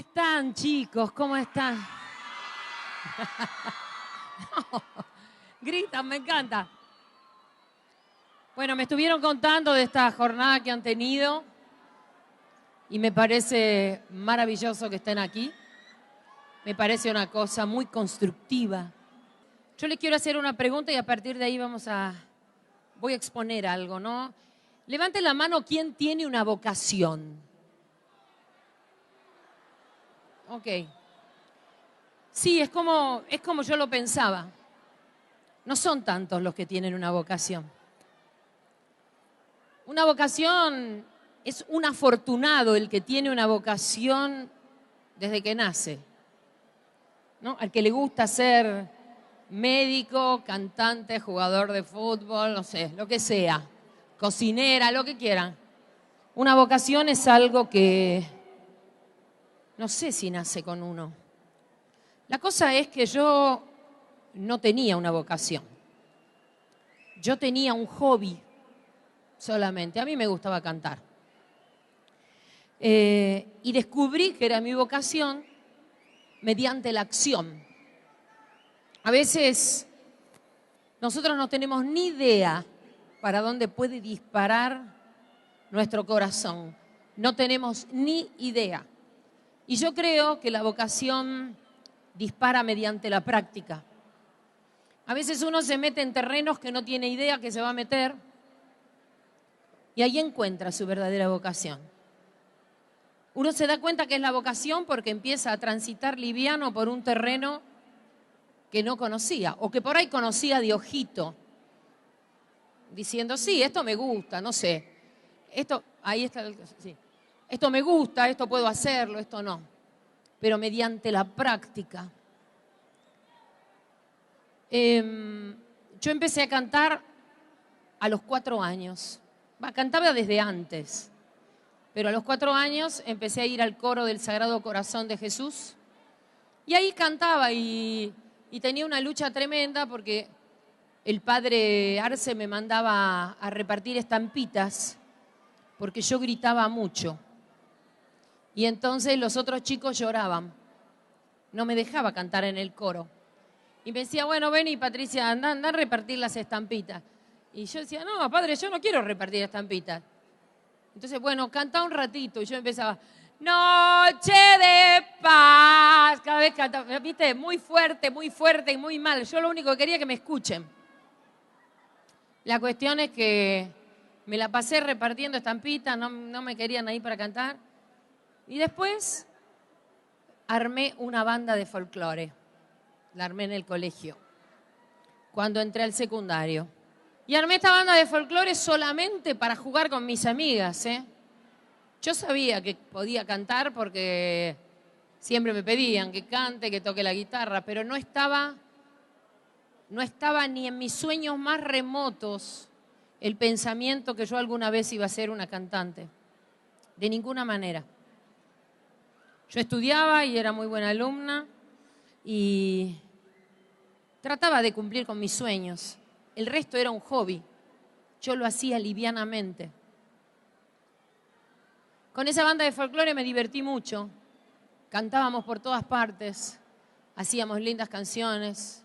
están, chicos? ¿Cómo están? No, gritan, me encanta. Bueno, me estuvieron contando de esta jornada que han tenido y me parece maravilloso que estén aquí. Me parece una cosa muy constructiva. Yo les quiero hacer una pregunta y a partir de ahí voy a exponer algo, ¿no? Levanten la mano, ¿quién tiene una vocación? Ok. Sí, es como yo lo pensaba. No son tantos los que tienen una vocación. Una vocación es un afortunado el que tiene una vocación desde que nace, ¿no? Al que le gusta ser médico, cantante, jugador de fútbol, no sé, lo que sea, cocinera, lo que quieran. Una vocación es algo que no sé si nace con uno. La cosa es que yo no tenía una vocación. Yo tenía un hobby solamente. A mí me gustaba cantar. Y descubrí que era mi vocación mediante la acción. A veces nosotros no tenemos ni idea para dónde puede disparar nuestro corazón. No tenemos ni idea. Y yo creo que la vocación dispara mediante la práctica. A veces uno se mete en terrenos que no tiene idea que se va a meter y ahí encuentra su verdadera vocación. Uno se da cuenta que es la vocación porque empieza a transitar liviano por un terreno que no conocía o que por ahí conocía de ojito, diciendo, sí, esto me gusta, no sé, ahí está, sí, esto me gusta, esto puedo hacerlo, esto no, pero mediante la práctica. Yo empecé a cantar a los 4 años. Cantaba desde antes, pero a los 4 años empecé a ir al coro del Sagrado Corazón de Jesús y ahí cantaba y tenía una lucha tremenda porque el padre Arce me mandaba a repartir estampitas porque yo gritaba mucho y entonces los otros chicos lloraban. No me dejaba cantar en el coro. Y me decía, bueno, vení, Patricia, anda a repartir las estampitas. Y yo decía, no, padre, yo no quiero repartir estampitas. Entonces, bueno, cantá un ratito. Y yo empezaba, noche de paz. Cada vez cantaba, viste, muy fuerte y muy mal. Yo lo único que quería que me escuchen. La cuestión es que me la pasé repartiendo estampitas, no me querían ahí para cantar. Y después armé una banda de folclore. La armé en el colegio, cuando entré al secundario. Y armé esta banda de folclore solamente para jugar con mis amigas, ¿eh? Yo sabía que podía cantar porque siempre me pedían que cante, que toque la guitarra, pero no estaba ni en mis sueños más remotos el pensamiento que yo alguna vez iba a ser una cantante. De ninguna manera. Yo estudiaba y era muy buena alumna y trataba de cumplir con mis sueños. El resto era un hobby. Yo lo hacía livianamente. Con esa banda de folclore me divertí mucho. Cantábamos por todas partes. Hacíamos lindas canciones.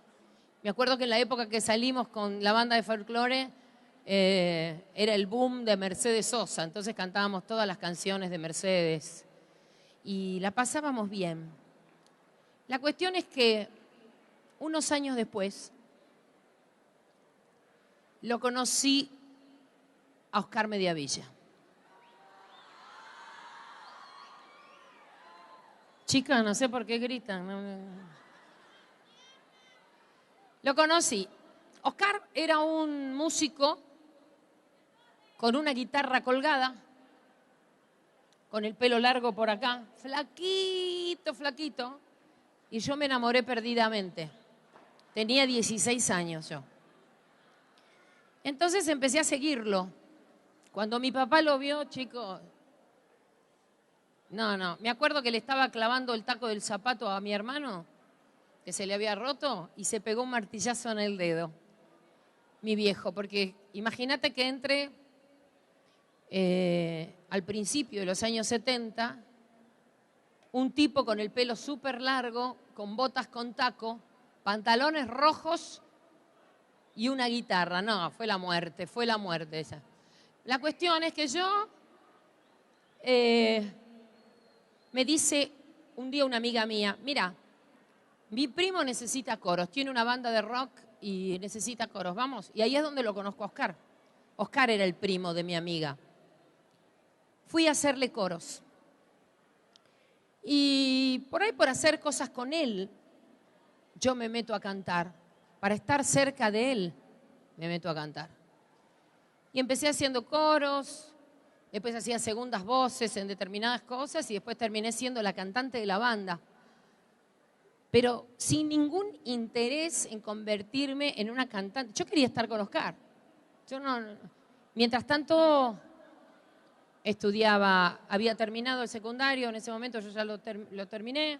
Me acuerdo que en la época que salimos con la banda de folclore era el boom de Mercedes Sosa. Entonces cantábamos todas las canciones de Mercedes. Y la pasábamos bien. La cuestión es que unos años después lo conocí a Oscar Mediavilla. Chicas, no sé por qué gritan. Lo conocí. Oscar era un músico con una guitarra colgada, con el pelo largo por acá, flaquito, flaquito, y yo me enamoré perdidamente. Tenía 16 años yo. Entonces empecé a seguirlo. Cuando mi papá lo vio, chicos, no, me acuerdo que le estaba clavando el taco del zapato a mi hermano, que se le había roto, y se pegó un martillazo en el dedo, mi viejo, porque imagínate que entre al principio de los años 70, un tipo con el pelo súper largo, con botas con taco, pantalones rojos y una guitarra. No, fue la muerte esa. La cuestión es que yo, me dice un día una amiga mía, mira, mi primo necesita coros, tiene una banda de rock y necesita coros, vamos. Y ahí es donde lo conozco a Oscar. Oscar era el primo de mi amiga. Fui a hacerle coros. Y por ahí, por hacer cosas con él, yo me meto a cantar. Para estar cerca de él, me meto a cantar. Y empecé haciendo coros, después hacía segundas voces en determinadas cosas y después terminé siendo la cantante de la banda. Pero sin ningún interés en convertirme en una cantante. Yo quería estar con Oscar. Yo no. Mientras tanto, estudiaba, había terminado el secundario, en ese momento yo ya lo terminé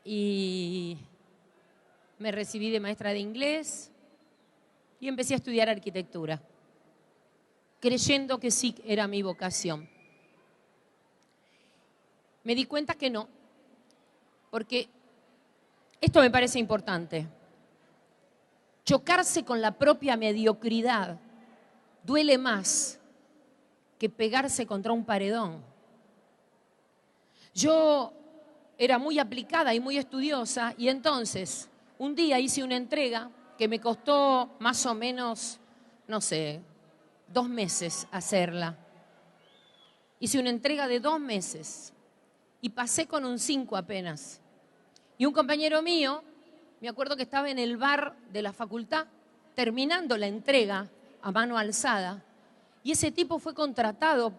y me recibí de maestra de inglés y empecé a estudiar arquitectura, creyendo que sí era mi vocación. Me di cuenta que no, porque esto me parece importante. Chocarse con la propia mediocridad duele más que pegarse contra un paredón. Yo era muy aplicada y muy estudiosa y entonces un día hice una entrega que me costó más o menos, no sé, 2 meses hacerla. Hice una entrega de 2 meses y pasé con un 5 apenas. Y un compañero mío, me acuerdo que estaba en el bar de la facultad, terminando la entrega a mano alzada, y ese tipo fue contratado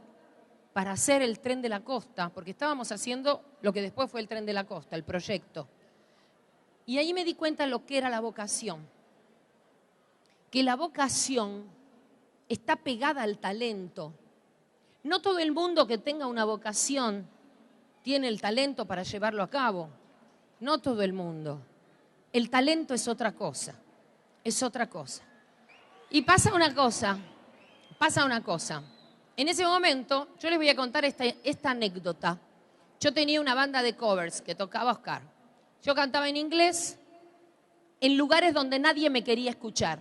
para hacer el Tren de la Costa, porque estábamos haciendo lo que después fue el Tren de la Costa, el proyecto. Y ahí me di cuenta de lo que era la vocación. Que la vocación está pegada al talento. No todo el mundo que tenga una vocación tiene el talento para llevarlo a cabo. No todo el mundo. El talento es otra cosa. Es otra cosa. Y pasa una cosa. En ese momento, yo les voy a contar esta anécdota. Yo tenía una banda de covers que tocaba Oscar. Yo cantaba en inglés en lugares donde nadie me quería escuchar.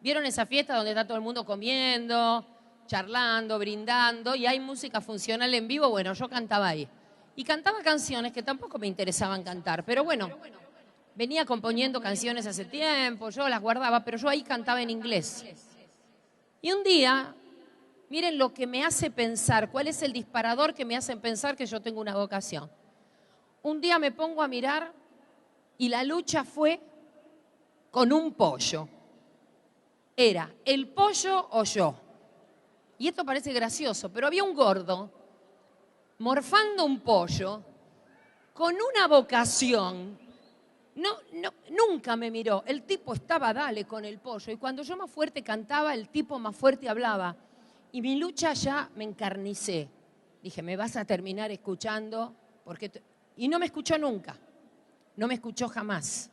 ¿Vieron esa fiesta donde está todo el mundo comiendo, charlando, brindando y hay música funcional en vivo? Bueno, yo cantaba ahí. Y cantaba canciones que tampoco me interesaban cantar, pero bueno, venía componiendo canciones hace tiempo, yo las guardaba, pero yo ahí cantaba en inglés. Y un día, miren lo que me hace pensar, cuál es el disparador que me hace pensar que yo tengo una vocación. Un día me pongo a mirar y la lucha fue con un pollo. Era el pollo o yo. Y esto parece gracioso, pero había un gordo morfando un pollo con una vocación. Nunca me miró. El tipo estaba dale con el pollo. Y cuando yo más fuerte cantaba, el tipo más fuerte hablaba. Y mi lucha ya me encarnicé. Dije, me vas a terminar escuchando. Y no me escuchó nunca. No me escuchó jamás.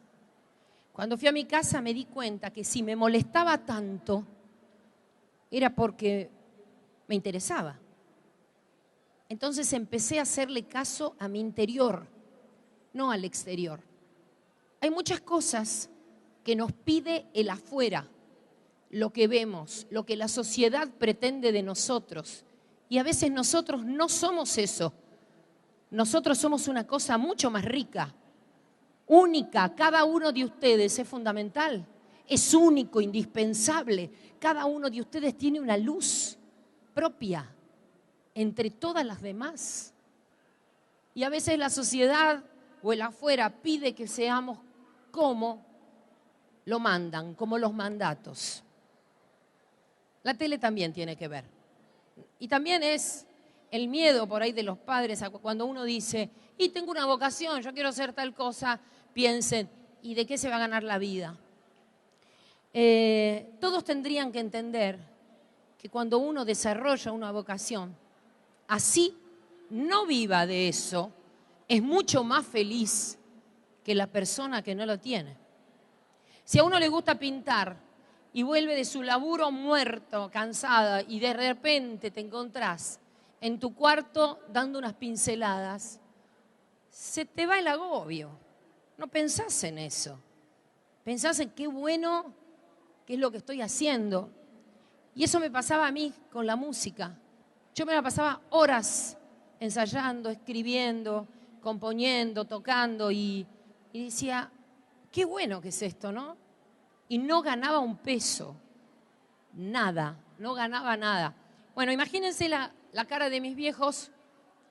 Cuando fui a mi casa me di cuenta que si me molestaba tanto, era porque me interesaba. Entonces empecé a hacerle caso a mi interior, no al exterior. Hay muchas cosas que nos pide el afuera, lo que vemos, lo que la sociedad pretende de nosotros. Y a veces nosotros no somos eso. Nosotros somos una cosa mucho más rica, única. Cada uno de ustedes es fundamental, es único, indispensable. Cada uno de ustedes tiene una luz propia entre todas las demás. Y a veces la sociedad o el afuera pide que seamos como lo mandan, como los mandatos. La tele también tiene que ver. Y también es el miedo por ahí de los padres cuando uno dice, y tengo una vocación, yo quiero hacer tal cosa, piensen, ¿y de qué se va a ganar la vida? Todos tendrían que entender que cuando uno desarrolla una vocación, así no viva de eso, es mucho más feliz que la persona que no lo tiene. Si a uno le gusta pintar y vuelve de su laburo muerto, cansada, y de repente te encontrás en tu cuarto dando unas pinceladas, se te va el agobio. No pensás en eso. Pensás en qué bueno, qué es lo que estoy haciendo. Y eso me pasaba a mí con la música. Yo me la pasaba horas ensayando, escribiendo, componiendo, tocando y decía, qué bueno que es esto, ¿no? Y no ganaba un peso, nada, no ganaba nada. Bueno, imagínense la cara de mis viejos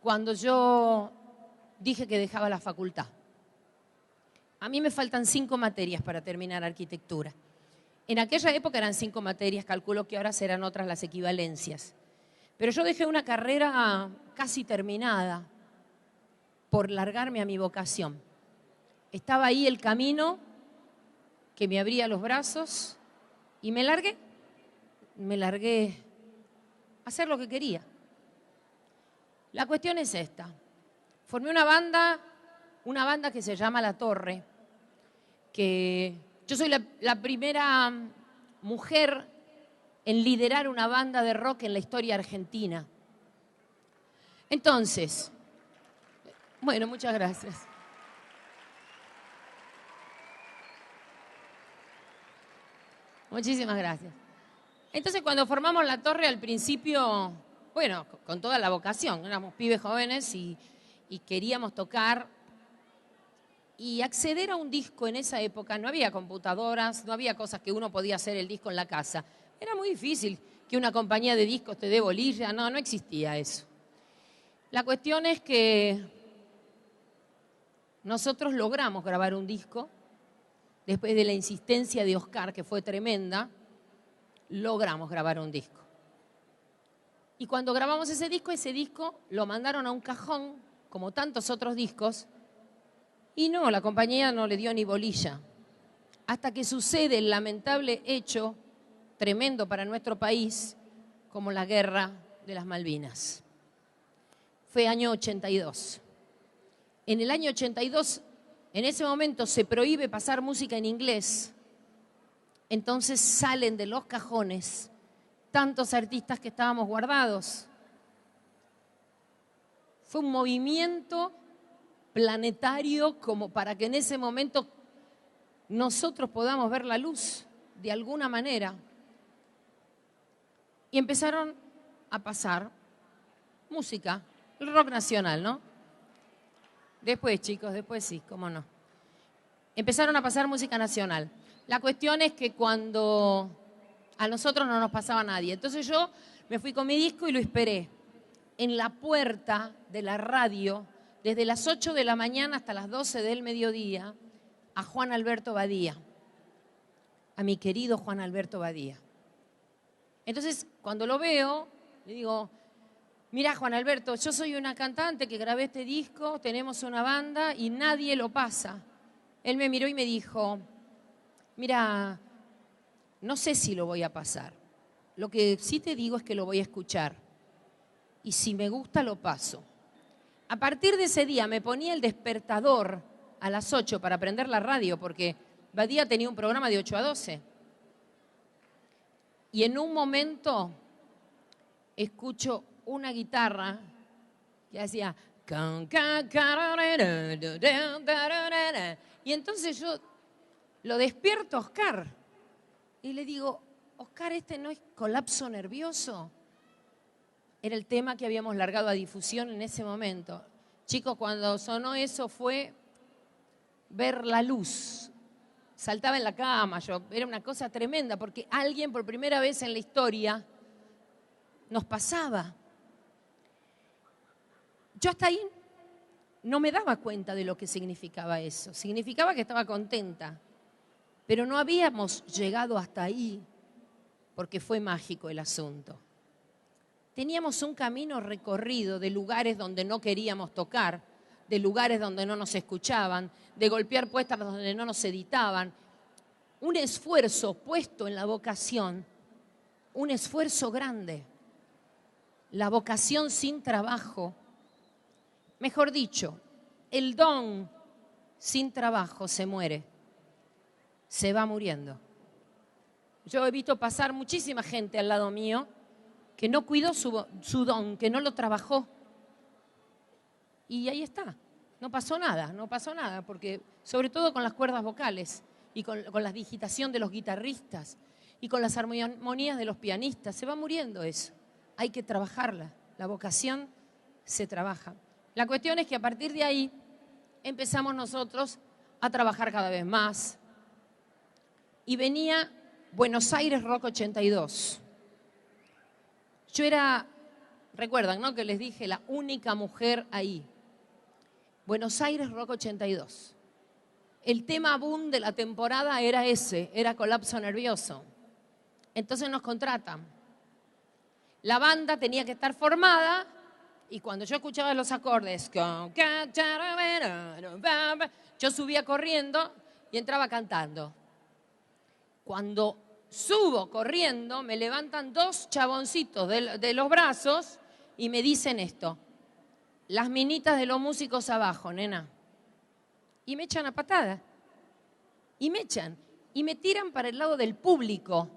cuando yo dije que dejaba la facultad. A mí me faltan 5 materias para terminar arquitectura. En aquella época eran 5 materias, calculo que ahora serán otras las equivalencias. Pero yo dejé una carrera casi terminada por largarme a mi vocación. Estaba ahí el camino que me abría los brazos y me largué a hacer lo que quería. La cuestión es esta. Formé una banda que se llama La Torre, que yo soy la primera mujer en liderar una banda de rock en la historia argentina. Entonces, bueno, muchas gracias. Muchísimas gracias. Entonces, cuando formamos La Torre, al principio, bueno, con toda la vocación, éramos pibes jóvenes y queríamos tocar y acceder a un disco en esa época. No había computadoras, no había cosas que uno podía hacer el disco en la casa. Era muy difícil que una compañía de discos te dé bolilla, no existía eso. La cuestión es que nosotros logramos grabar un disco, después de la insistencia de Oscar, que fue tremenda, logramos grabar un disco. Y cuando grabamos ese disco lo mandaron a un cajón, como tantos otros discos, y no, la compañía no le dio ni bolilla. Hasta que sucede el lamentable hecho, tremendo para nuestro país, como la guerra de las Malvinas. Fue año 82. En el año 82, en ese momento se prohíbe pasar música en inglés. Entonces salen de los cajones tantos artistas que estábamos guardados. Fue un movimiento planetario como para que en ese momento nosotros podamos ver la luz de alguna manera. Y empezaron a pasar música, el rock nacional, ¿no? Después, chicos, después sí, cómo no. Empezaron a pasar música nacional. La cuestión es que cuando a nosotros no nos pasaba nadie. Entonces yo me fui con mi disco y lo esperé en la puerta de la radio, desde las 8 de la mañana hasta las 12 del mediodía, a Juan Alberto Badía, a mi querido Juan Alberto Badía. Entonces, cuando lo veo, le digo, mirá, Juan Alberto, yo soy una cantante que grabé este disco, tenemos una banda y nadie lo pasa. Él me miró y me dijo, mira, no sé si lo voy a pasar. Lo que sí te digo es que lo voy a escuchar. Y si me gusta, lo paso. A partir de ese día me ponía el despertador a las 8 para prender la radio, porque Badía tenía un programa de 8 a 12. Y en un momento escucho una guitarra que hacía... Y entonces yo lo despierto a Oscar y le digo, Oscar, ¿este no es colapso nervioso? Era el tema que habíamos largado a difusión en ese momento. Chicos, cuando sonó eso fue ver la luz. Saltaba en la cama, era una cosa tremenda, porque alguien por primera vez en la historia nos pasaba. Yo hasta ahí no me daba cuenta de lo que significaba eso. Significaba que estaba contenta, pero no habíamos llegado hasta ahí porque fue mágico el asunto. Teníamos un camino recorrido de lugares donde no queríamos tocar, de lugares donde no nos escuchaban, de golpear puestas donde no nos editaban. Un esfuerzo puesto en la vocación, un esfuerzo grande. La vocación sin trabajo. Mejor dicho, el don sin trabajo se muere, se va muriendo. Yo he visto pasar muchísima gente al lado mío que no cuidó su don, que no lo trabajó. Y ahí está, No pasó nada, porque sobre todo con las cuerdas vocales y con la digitación de los guitarristas y con las armonías de los pianistas, se va muriendo eso. Hay que trabajarla, la vocación se trabaja. La cuestión es que a partir de ahí empezamos nosotros a trabajar cada vez más. Y venía Buenos Aires Rock 82. Yo era, recuerdan, ¿no?, que les dije, la única mujer ahí. Buenos Aires Rock 82. El tema boom de la temporada era ese, era Colapso Nervioso. Entonces nos contratan. La banda tenía que estar formada y cuando yo escuchaba los acordes, yo subía corriendo y entraba cantando. Cuando subo corriendo, me levantan dos chaboncitos de los brazos y me dicen esto: las minitas de los músicos abajo, nena. Y me echan a patada. Y me echan. Y me tiran para el lado del público.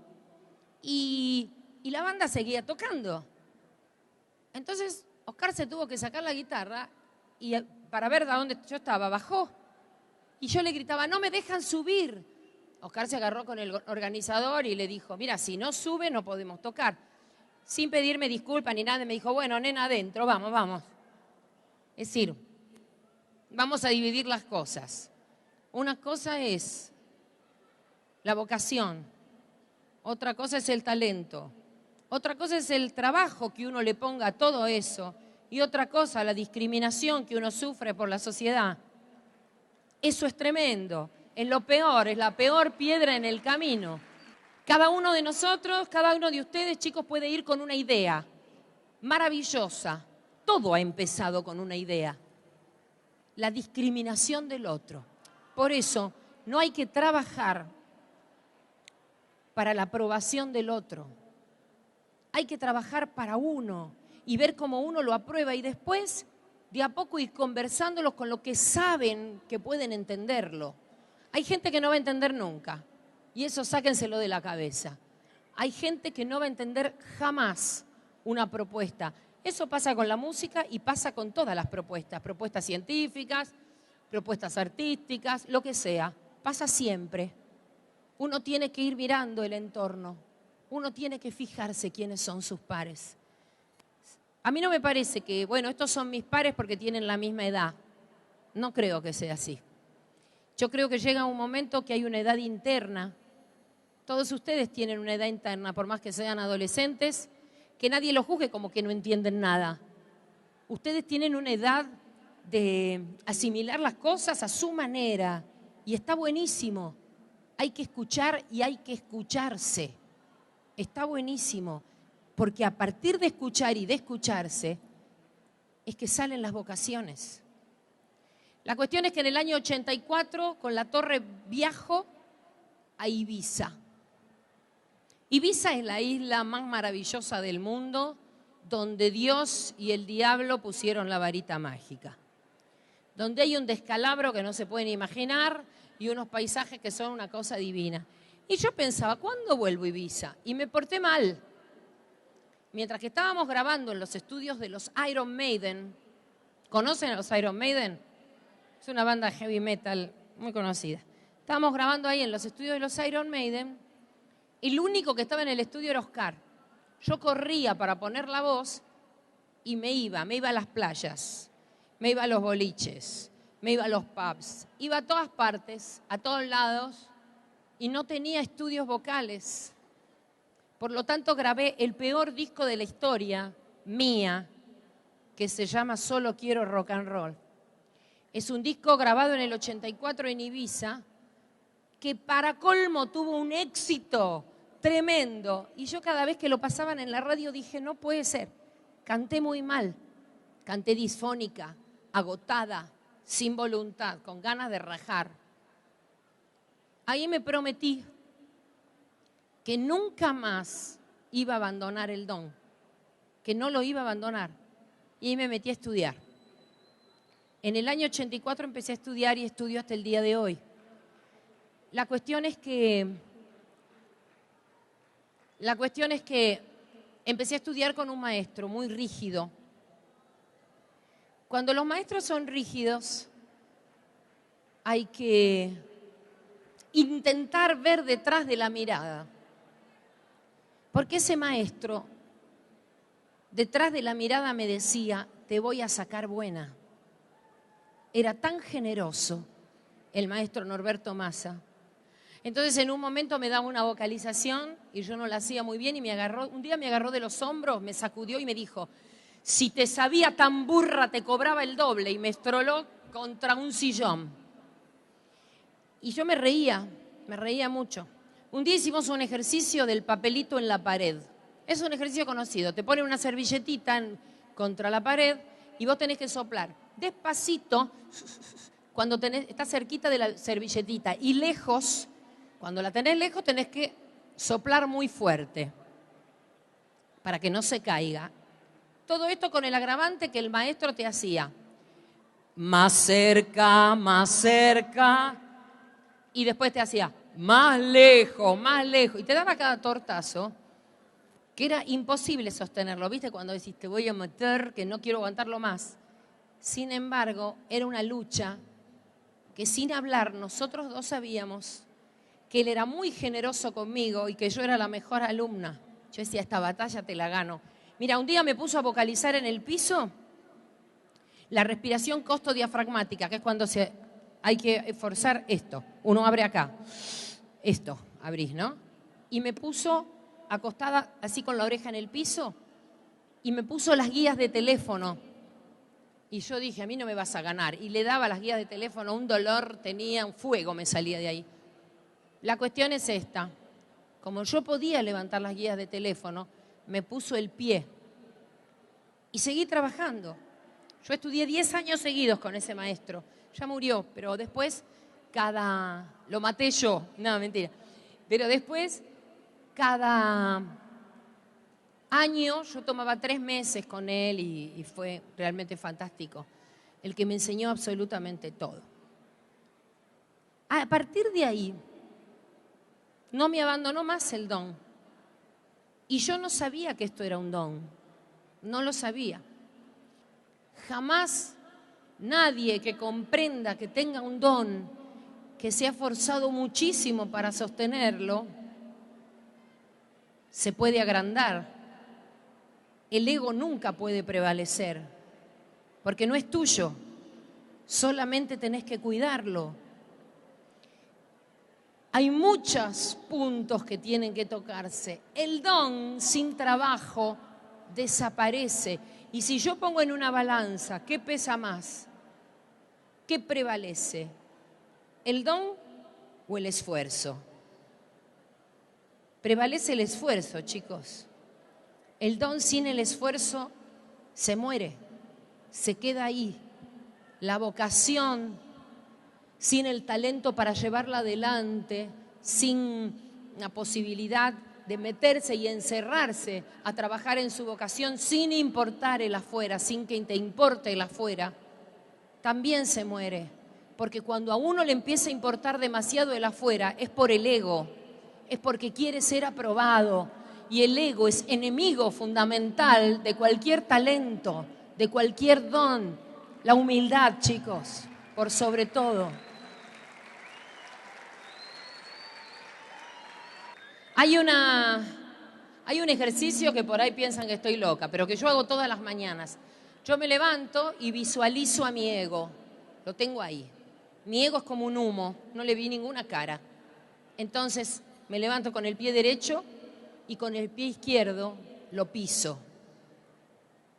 Y la banda seguía tocando. Entonces Oscar se tuvo que sacar la guitarra y para ver de dónde yo estaba, bajó. Y yo le gritaba, no me dejan subir. Oscar se agarró con el organizador y le dijo, mira, si no sube no podemos tocar. Sin pedirme disculpas ni nada, me dijo, bueno, nena, adentro, vamos, vamos. Es decir, vamos a dividir las cosas. Una cosa es la vocación, otra cosa es el talento, otra cosa es el trabajo que uno le ponga a todo eso y otra cosa la discriminación que uno sufre por la sociedad. Eso es tremendo, es lo peor, es la peor piedra en el camino. Cada uno de nosotros, cada uno de ustedes, chicos, puede ir con una idea maravillosa. Todo ha empezado con una idea, la discriminación del otro. Por eso no hay que trabajar para la aprobación del otro. Hay que trabajar para uno y ver cómo uno lo aprueba y después de a poco ir conversándolos con lo que saben que pueden entenderlo. Hay gente que no va a entender nunca y eso sáquenselo de la cabeza. Hay gente que no va a entender jamás una propuesta. Eso pasa con la música y pasa con todas las propuestas, propuestas científicas, propuestas artísticas, lo que sea. Pasa siempre. Uno tiene que ir mirando el entorno, uno tiene que fijarse quiénes son sus pares. A mí no me parece que, bueno, estos son mis pares porque tienen la misma edad. No creo que sea así. Yo creo que llega un momento que hay una edad interna. Todos ustedes tienen una edad interna, por más que sean adolescentes, que nadie los juzgue como que no entienden nada. Ustedes tienen una edad de asimilar las cosas a su manera y está buenísimo. Hay que escuchar y hay que escucharse. Está buenísimo, porque a partir de escuchar y de escucharse es que salen las vocaciones. La cuestión es que en el año 84 con la torre viajo a Ibiza. Ibiza es la isla más maravillosa del mundo donde Dios y el diablo pusieron la varita mágica. Donde hay un descalabro que no se pueden imaginar y unos paisajes que son una cosa divina. Y yo pensaba, ¿cuándo vuelvo a Ibiza? Y me porté mal. Mientras que estábamos grabando en los estudios de los Iron Maiden, ¿conocen a los Iron Maiden? Es una banda heavy metal muy conocida. Estábamos grabando ahí en los estudios de los Iron Maiden. El único que estaba en el estudio era Oscar. Yo corría para poner la voz y me iba a las playas, me iba a los boliches, me iba a los pubs, iba a todas partes, a todos lados y no tenía estudios vocales. Por lo tanto, grabé el peor disco de la historia mía, que se llama Solo Quiero Rock and Roll. Es un disco grabado en el 84 en Ibiza, que para colmo tuvo un éxito tremendo. Y yo cada vez que lo pasaban en la radio dije, no puede ser. Canté muy mal, canté disfónica, agotada, sin voluntad, con ganas de rajar. Ahí me prometí que nunca más iba a abandonar el don, que no lo iba a abandonar. Y ahí me metí a estudiar. En el año 84 empecé a estudiar y estudio hasta el día de hoy. La cuestión es que empecé a estudiar con un maestro muy rígido. Cuando los maestros son rígidos, hay que intentar ver detrás de la mirada. Porque ese maestro, detrás de la mirada me decía, te voy a sacar buena. Era tan generoso el maestro Norberto Massa. Entonces en un momento me daba una vocalización y yo no la hacía muy bien y un día me agarró de los hombros, me sacudió y me dijo, si te sabía tan burra te cobraba el doble, y me estroló contra un sillón. Y yo me reía mucho. Un día hicimos un ejercicio del papelito en la pared. Es un ejercicio conocido, te ponen una servilletita contra la pared y vos tenés que soplar despacito cuando estás cerquita de la servilletita y lejos. Cuando la tenés lejos tenés que soplar muy fuerte para que no se caiga. Todo esto con el agravante que el maestro te hacía. Más cerca, y después te hacía más lejos, y te daba cada tortazo que era imposible sostenerlo. ¿Viste? Cuando decís, te voy a meter, que no quiero aguantarlo más. Sin embargo, era una lucha que sin hablar nosotros dos sabíamos que él era muy generoso conmigo y que yo era la mejor alumna. Yo decía, esta batalla te la gano. Mira, un día me puso a vocalizar en el piso la respiración costodiafragmática, que es cuando hay que forzar esto. Uno abre acá. Esto, abrís, ¿no? Y me puso acostada así con la oreja en el piso y me puso las guías de teléfono. Y yo dije, a mí no me vas a ganar. Y le daba las guías de teléfono, un dolor, tenía un fuego, me salía de ahí. La cuestión es esta. Como yo podía levantar las guías de teléfono, me puso el pie. Y seguí trabajando. Yo estudié 10 años seguidos con ese maestro. Ya murió, pero después lo maté yo. No, mentira. Pero después, cada año, yo tomaba 3 meses con él y fue realmente fantástico. El que me enseñó absolutamente todo. A partir de ahí, no me abandonó más el don. Y yo no sabía que esto era un don. No lo sabía. Jamás nadie que comprenda que tenga un don, que se ha forzado muchísimo para sostenerlo, se puede agrandar. El ego nunca puede prevalecer, porque no es tuyo. Solamente tenés que cuidarlo. Hay muchos puntos que tienen que tocarse. El don sin trabajo desaparece. Y si yo pongo en una balanza, ¿qué pesa más? ¿Qué prevalece? ¿El don o el esfuerzo? Prevalece el esfuerzo, chicos. El don sin el esfuerzo se muere, se queda ahí. La vocación sin el talento para llevarla adelante, sin la posibilidad de meterse y encerrarse a trabajar en su vocación sin importar el afuera, sin que te importe el afuera, también se muere. Porque cuando a uno le empieza a importar demasiado el afuera, es por el ego, es porque quiere ser aprobado. Y el ego es enemigo fundamental de cualquier talento, de cualquier don. La humildad, chicos, por sobre todo. Hay un ejercicio que por ahí piensan que estoy loca, pero que yo hago todas las mañanas. Yo me levanto y visualizo a mi ego. Lo tengo ahí. Mi ego es como un humo, no le vi ninguna cara. Entonces me levanto con el pie derecho y con el pie izquierdo lo piso.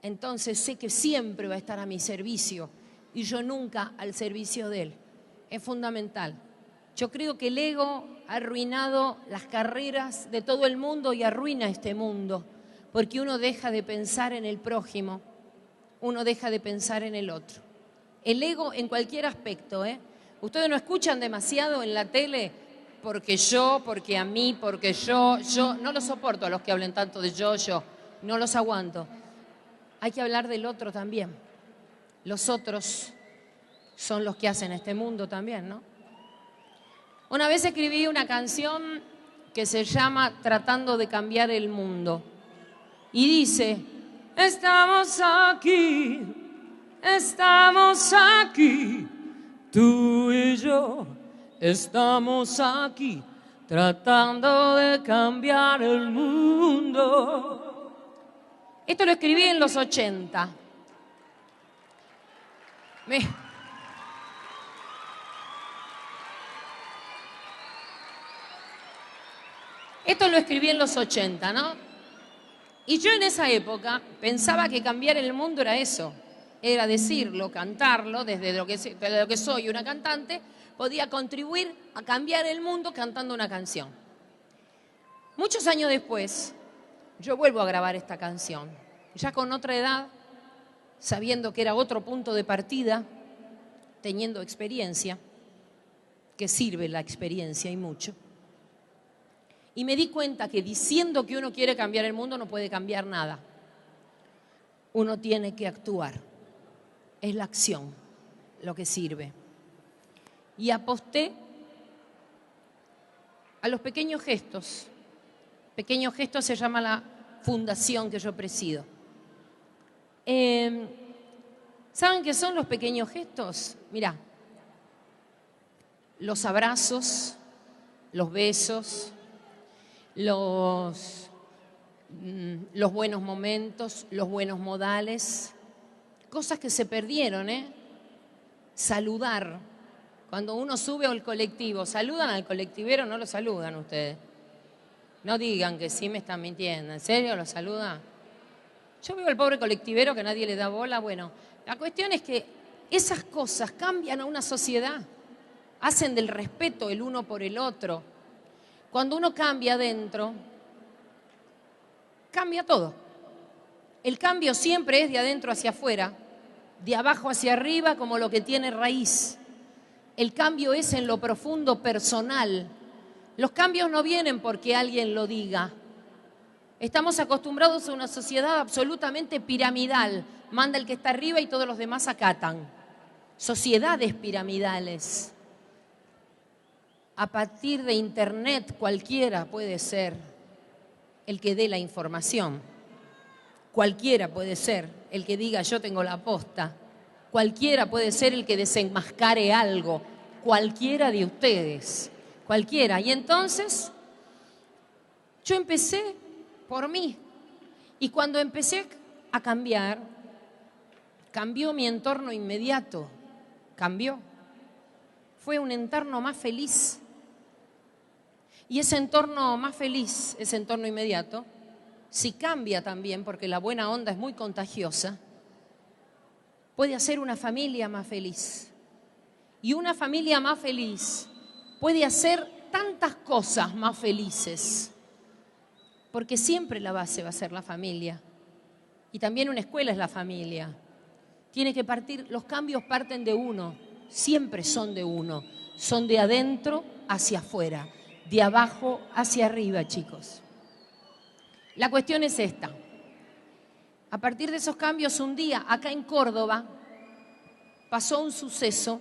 Entonces sé que siempre va a estar a mi servicio y yo nunca al servicio de él. Es fundamental. Yo creo que el ego ha arruinado las carreras de todo el mundo y arruina este mundo, porque uno deja de pensar en el prójimo, uno deja de pensar en el otro. El ego en cualquier aspecto, ¿eh? Ustedes no escuchan demasiado en la tele porque yo, porque a mí, porque yo. No los soporto a los que hablen tanto de yo, no los aguanto. Hay que hablar del otro también. Los otros son los que hacen este mundo también, ¿no? Una vez escribí una canción que se llama Tratando de cambiar el mundo. Y dice, estamos aquí, tú y yo estamos aquí tratando de cambiar el mundo. Esto lo escribí en los 80. Esto lo escribí en los 80, ¿no? Y yo en esa época pensaba que cambiar el mundo era eso. Era decirlo, cantarlo, desde lo que soy una cantante, podía contribuir a cambiar el mundo cantando una canción. Muchos años después, yo vuelvo a grabar esta canción, ya con otra edad, sabiendo que era otro punto de partida, teniendo experiencia, que sirve la experiencia y mucho. Y me di cuenta que diciendo que uno quiere cambiar el mundo no puede cambiar nada. Uno tiene que actuar. Es la acción lo que sirve. Y aposté a los pequeños gestos. Pequeños gestos se llama la fundación que yo presido. ¿Saben qué son los pequeños gestos? Mirá, los abrazos, los besos, los buenos momentos, los buenos modales, cosas que se perdieron, Saludar. Cuando uno sube al colectivo, ¿saludan al colectivero o no lo saludan ustedes? No digan que sí me están mintiendo. ¿En serio lo saludan? Yo veo al pobre colectivero que nadie le da bola. Bueno, la cuestión es que esas cosas cambian a una sociedad, hacen del respeto el uno por el otro. Cuando uno cambia adentro, cambia todo. El cambio siempre es de adentro hacia afuera, de abajo hacia arriba, como lo que tiene raíz. El cambio es en lo profundo personal. Los cambios no vienen porque alguien lo diga. Estamos acostumbrados a una sociedad absolutamente piramidal. Manda el que está arriba y todos los demás acatan. Sociedades piramidales. A partir de Internet cualquiera puede ser el que dé la información. Cualquiera puede ser el que diga yo tengo la posta. Cualquiera puede ser el que desenmascare algo. Cualquiera de ustedes. Cualquiera. Y entonces yo empecé por mí. Y cuando empecé a cambiar, cambió mi entorno inmediato. Cambió. Fue un entorno más feliz. Y ese entorno más feliz, ese entorno inmediato, si cambia también, porque la buena onda es muy contagiosa, puede hacer una familia más feliz. Y una familia más feliz puede hacer tantas cosas más felices, porque siempre la base va a ser la familia. Y también una escuela es la familia. Tiene que partir, los cambios parten de uno, siempre son de uno, son de adentro hacia afuera. De abajo hacia arriba, chicos. La cuestión es esta. A partir de esos cambios, un día, acá en Córdoba, pasó un suceso.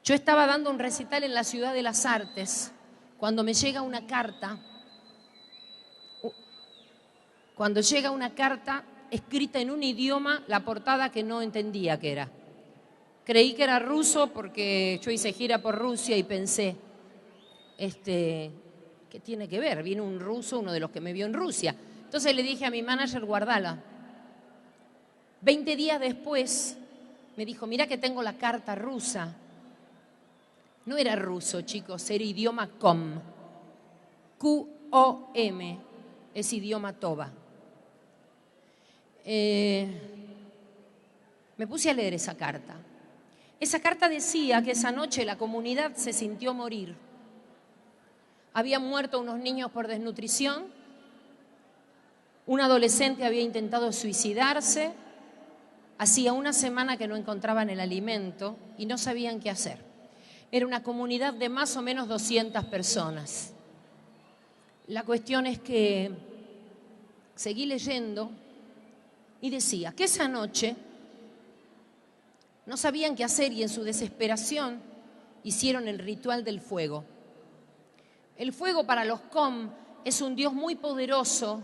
Yo estaba dando un recital en la Ciudad de las Artes, cuando me llega una carta. Cuando llega una carta escrita en un idioma, la portada que no entendía qué era. Creí que era ruso porque yo hice gira por Rusia y pensé, ¿qué tiene que ver? Viene un ruso, uno de los que me vio en Rusia. Entonces le dije a mi manager, guardala. 20 días después me dijo, mira que tengo la carta rusa. No era ruso, chicos, era idioma com. Q-O-M, es idioma toba. Me puse a leer esa carta. Esa carta decía que esa noche la comunidad se sintió morir. Habían muerto unos niños por desnutrición, un adolescente había intentado suicidarse, hacía una semana que no encontraban el alimento y no sabían qué hacer. Era una comunidad de más o menos 200 personas. La cuestión es que seguí leyendo y decía que esa noche no sabían qué hacer y en su desesperación hicieron el ritual del fuego. El fuego para los com es un Dios muy poderoso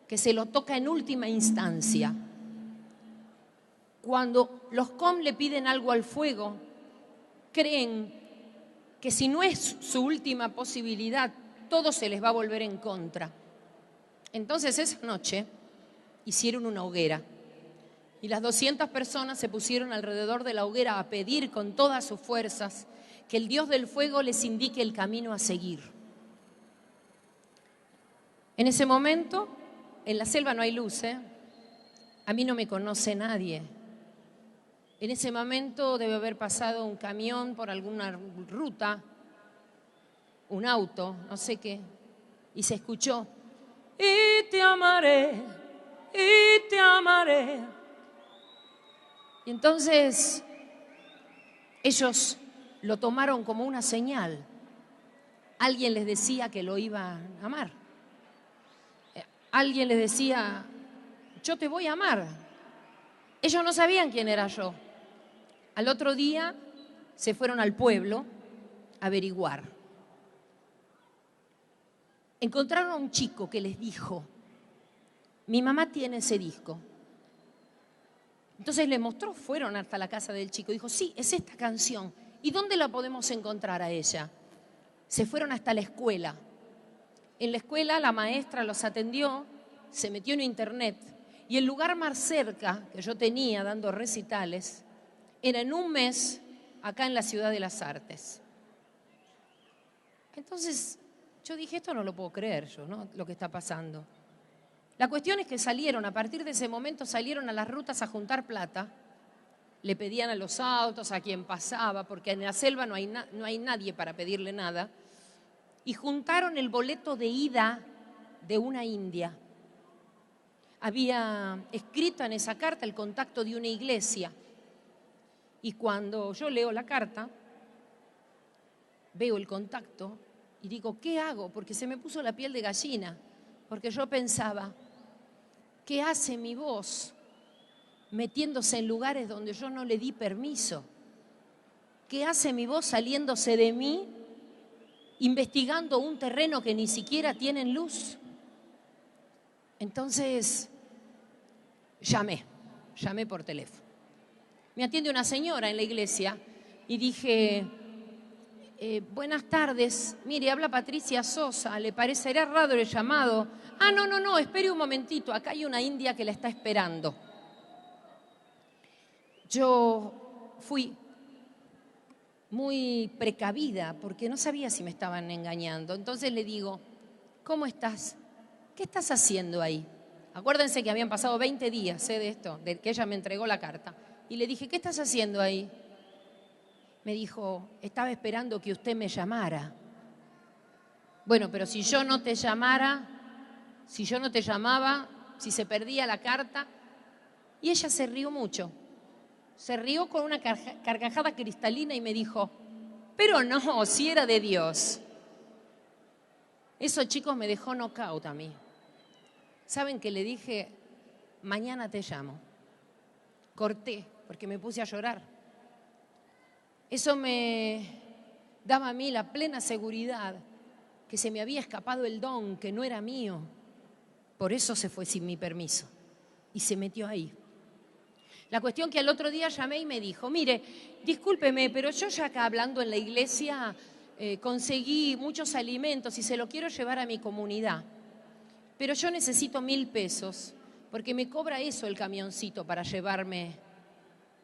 que se lo toca en última instancia. Cuando los com le piden algo al fuego, creen que si no es su última posibilidad, todo se les va a volver en contra. Entonces esa noche hicieron una hoguera y las 200 personas se pusieron alrededor de la hoguera a pedir con todas sus fuerzas que el Dios del fuego les indique el camino a seguir. En ese momento, en la selva no hay luz, a mí no me conoce nadie. En ese momento debe haber pasado un camión por alguna ruta, un auto, no sé qué, y se escuchó, y te amaré, y te amaré. Y entonces ellos lo tomaron como una señal. Alguien les decía que lo iba a amar. Alguien les decía, yo te voy a amar. Ellos no sabían quién era yo. Al otro día se fueron al pueblo a averiguar. Encontraron a un chico que les dijo, mi mamá tiene ese disco. Entonces le mostró, fueron hasta la casa del chico. Dijo, sí, es esta canción. ¿Y dónde la podemos encontrar a ella? Se fueron hasta la escuela. En la escuela la maestra los atendió, se metió en internet y el lugar más cerca que yo tenía dando recitales era en un mes acá en la Ciudad de las Artes. Entonces yo dije, esto no lo puedo creer yo, ¿no? Lo que está pasando. La cuestión es que salieron, a partir de ese momento salieron a las rutas a juntar plata, le pedían a los autos, a quien pasaba, porque en la selva no hay nadie para pedirle nada, y juntaron el boleto de ida de una india. Había escrito en esa carta el contacto de una iglesia, y cuando yo leo la carta, veo el contacto y digo, ¿qué hago? Porque se me puso la piel de gallina, porque yo pensaba, ¿qué hace mi voz metiéndose en lugares donde yo no le di permiso? ¿Qué hace mi voz saliéndose de mí, investigando un terreno que ni siquiera tiene luz? Entonces, llamé por teléfono. Me atiende una señora en la iglesia y dije, buenas tardes, mire, habla Patricia Sosa, ¿le parecerá raro el llamado? Ah, no, espere un momentito, acá hay una india que la está esperando. Yo fui muy precavida porque no sabía si me estaban engañando. Entonces le digo, ¿cómo estás? ¿Qué estás haciendo ahí? Acuérdense que habían pasado 20 días de esto, de que ella me entregó la carta. Y le dije, ¿qué estás haciendo ahí? Me dijo, estaba esperando que usted me llamara. Bueno, pero si yo no te llamara, si yo no te llamaba, si se perdía la carta. Y ella se rió mucho. Se rió con una carcajada cristalina y me dijo, pero no, si era de Dios. Eso, chicos, me dejó knockout a mí. ¿Saben que le dije, mañana te llamo? Corté, porque me puse a llorar. Eso me daba a mí la plena seguridad que se me había escapado el don, que no era mío. Por eso se fue sin mi permiso y se metió ahí. La cuestión que al otro día llamé y me dijo, mire, discúlpeme, pero yo ya acá hablando en la iglesia conseguí muchos alimentos y se lo quiero llevar a mi comunidad. Pero yo necesito 1.000 pesos porque me cobra eso el camioncito para llevarme.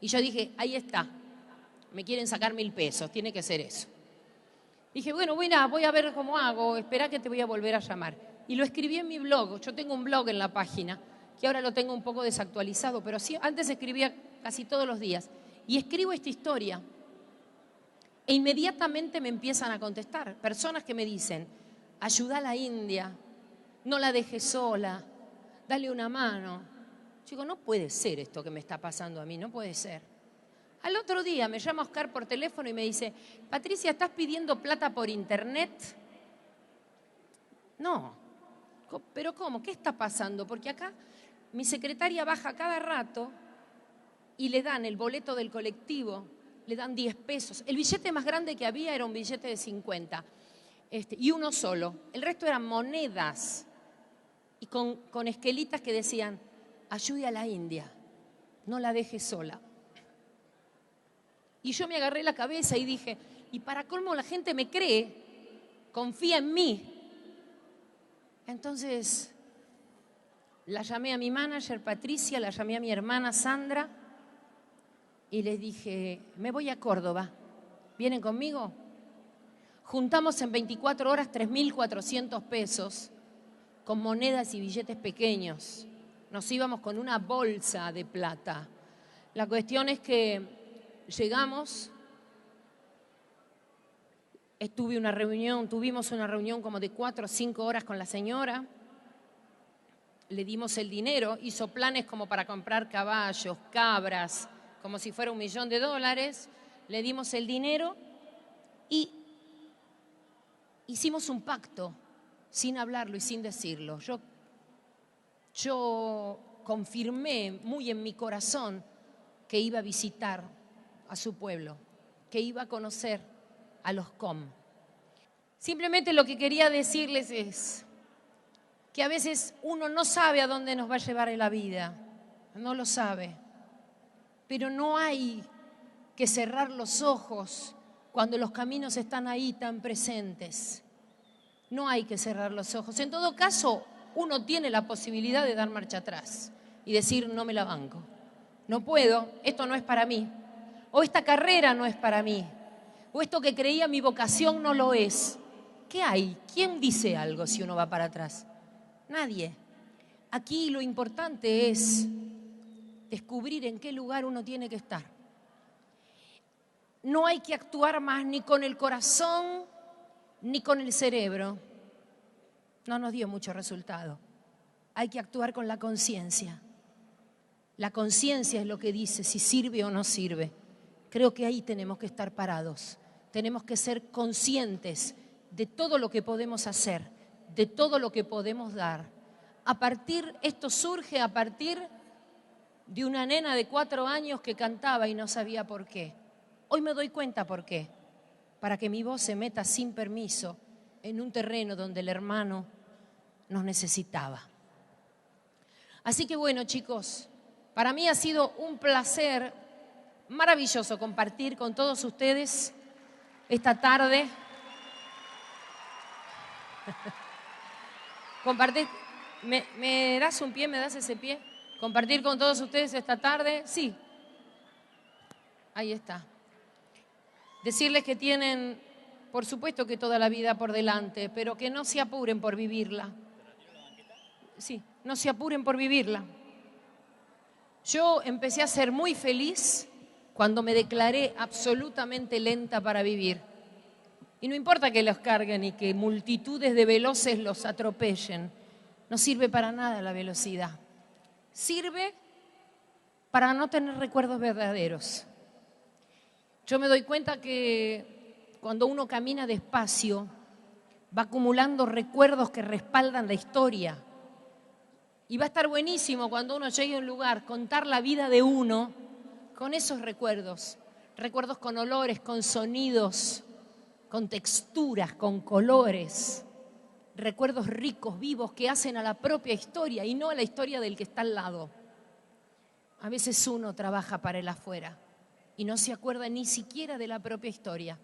Y yo dije, ahí está, me quieren sacar 1.000 pesos, tiene que ser eso. Dije, bueno, voy a ver cómo hago, espera que te voy a volver a llamar. Y lo escribí en mi blog, yo tengo un blog en la página, que ahora lo tengo un poco desactualizado, pero sí, antes escribía casi todos los días. Y escribo esta historia. E inmediatamente me empiezan a contestar personas que me dicen, ayuda a la india, no la dejes sola, dale una mano. Yo digo, no puede ser esto que me está pasando a mí, no puede ser. Al otro día me llama Oscar por teléfono y me dice, Patricia, ¿estás pidiendo plata por internet? No, pero ¿cómo? ¿Qué está pasando? Porque acá mi secretaria baja cada rato y le dan el boleto del colectivo, le dan 10 pesos. El billete más grande que había era un billete de 50 y uno solo. El resto eran monedas y con esquelitas que decían, ayude a la india, no la deje sola. Y yo me agarré la cabeza y dije, y para colmo la gente me cree, confía en mí. Entonces la llamé a mi manager Patricia, la llamé a mi hermana Sandra y les dije, me voy a Córdoba, ¿vienen conmigo? Juntamos en 24 horas 3.400 pesos con monedas y billetes pequeños. Nos íbamos con una bolsa de plata. La cuestión es que llegamos, tuvimos una reunión como de 4 o 5 horas con la señora, le dimos el dinero, hizo planes como para comprar caballos, cabras, como si fuera $1.000.000, le dimos el dinero y hicimos un pacto, sin hablarlo y sin decirlo. Yo confirmé muy en mi corazón que iba a visitar a su pueblo, que iba a conocer a los COM. Simplemente lo que quería decirles es que a veces uno no sabe a dónde nos va a llevar en la vida, no lo sabe, pero no hay que cerrar los ojos cuando los caminos están ahí tan presentes. No hay que cerrar los ojos. En todo caso, uno tiene la posibilidad de dar marcha atrás y decir, no me la banco, no puedo, esto no es para mí, o esta carrera no es para mí, o esto que creía mi vocación no lo es. ¿Qué hay? ¿Quién dice algo si uno va para atrás? Nadie. Aquí lo importante es descubrir en qué lugar uno tiene que estar. No hay que actuar más ni con el corazón ni con el cerebro. No nos dio mucho resultado. Hay que actuar con la conciencia. La conciencia es lo que dice si sirve o no sirve. Creo que ahí tenemos que estar parados. Tenemos que ser conscientes de todo lo que podemos hacer, de todo lo que podemos dar. Esto surge a partir de una nena de 4 años que cantaba y no sabía por qué. Hoy me doy cuenta por qué. Para que mi voz se meta sin permiso en un terreno donde el hermano nos necesitaba. Así que bueno, chicos, para mí ha sido un placer maravilloso compartir con todos ustedes esta tarde. Compartir, ¿me das un pie? ¿Me das ese pie? Compartir con todos ustedes esta tarde. Sí, ahí está. Decirles que tienen, por supuesto que toda la vida por delante, pero que no se apuren por vivirla. Sí, no se apuren por vivirla. Yo empecé a ser muy feliz cuando me declaré absolutamente lenta para vivir. Y no importa que los carguen y que multitudes de veloces los atropellen. No sirve para nada la velocidad. Sirve para no tener recuerdos verdaderos. Yo me doy cuenta que cuando uno camina despacio, va acumulando recuerdos que respaldan la historia. Y va a estar buenísimo cuando uno llegue a un lugar, contar la vida de uno con esos recuerdos. Recuerdos con olores, con sonidos, con texturas, con colores. Recuerdos ricos, vivos, que hacen a la propia historia y no a la historia del que está al lado. A veces uno trabaja para el afuera y no se acuerda ni siquiera de la propia historia,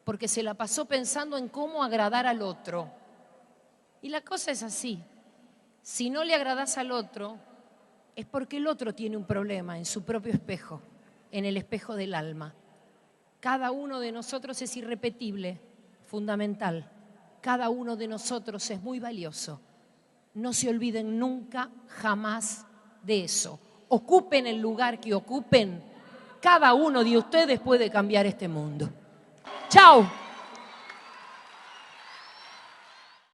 porque se la pasó pensando en cómo agradar al otro. Y la cosa es así. Si no le agradás al otro, es porque el otro tiene un problema en su propio espejo, en el espejo del alma. Cada uno de nosotros es irrepetible, fundamental. Cada uno de nosotros es muy valioso. No se olviden nunca, jamás de eso. Ocupen el lugar que ocupen. Cada uno de ustedes puede cambiar este mundo. ¡Chao!